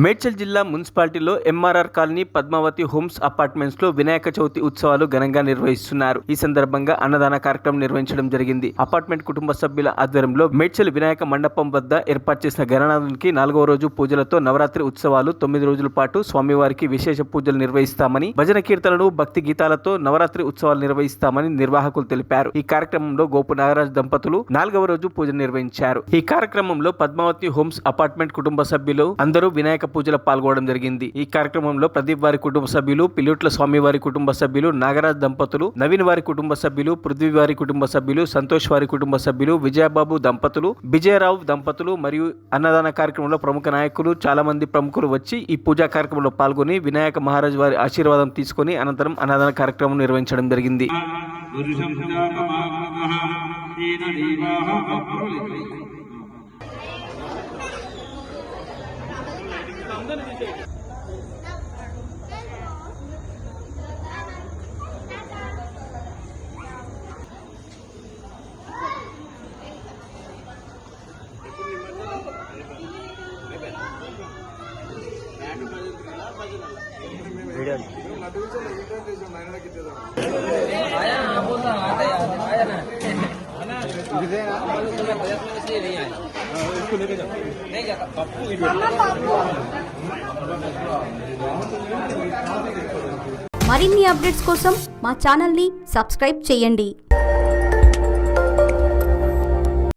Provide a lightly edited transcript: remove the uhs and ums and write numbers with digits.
మేడ్చల్ జిల్లా మున్సిపాలిటీలో MRR colony Padmavati homes apartments లో వినాయక చవితి ఉత్సవాలు ఘనంగా నిర్వహిస్తున్నారు. ఈ సందర్భంగా అన్నదాన కార్యక్రమం నిర్వహించడం జరిగింది. అపార్ట్మెంట్ కుటుంబ సభ్యుల ఆధ్వర్యంలో మేడ్చల్ వినాయక మండపం వద్ద ఏర్పాటు చేసిన గణనాథునికి 4వ రోజు పూజలతో నవరాత్రి ఉత్సవాలు 9 రోజుల పాటు స్వామివారికి విశేష పూజలు నిర్వహిస్తామని, భజన కీర్తనలు, భక్తి గీతాలతో నవరాత్రి ఉత్సవాలు నిర్వహిస్తామని నిర్వాహకులు తెలిపారు. ఈ కార్యక్రమంలో గోపు నాగరాజ్ దంపతులు 4వ రోజు పూజ నిర్వహించారు. ఈ కార్యక్రమంలో పద్మావతి హోమ్స్ అపార్ట్మెంట్ కుటుంబ సభ్యులు అందరూ వినాయక పూజలో పాల్గొనడం జరిగింది. ఈ కార్యక్రమంలో ప్రదీప్ వారి కుటుంబ సభ్యులు, పిల్లుట్ల స్వామి వారి కుటుంబ సభ్యులు, నాగరాజ్ దంపతులు, నవీన్ వారి కుటుంబ సభ్యులు, పృథ్వీ వారి కుటుంబ సభ్యులు, సంతోష్ వారి కుటుంబ సభ్యులు, విజయబాబు దంపతులు, విజయరావు దంపతులు మరియు అన్నదాన కార్యక్రమంలో ప్రముఖ నాయకులు చాలా మంది ప్రముఖులు వచ్చి ఈ పూజా కార్యక్రమంలో పాల్గొని వినాయక మహారాజ్ వారి ఆశీర్వాదం తీసుకొని అనంతరం అన్నదాన కార్యక్రమం నిర్వహించడం జరిగింది. మరిన్ని అప్డేట్స్ కోసం మా ఛానల్ని సబ్స్క్రైబ్ చేయండి.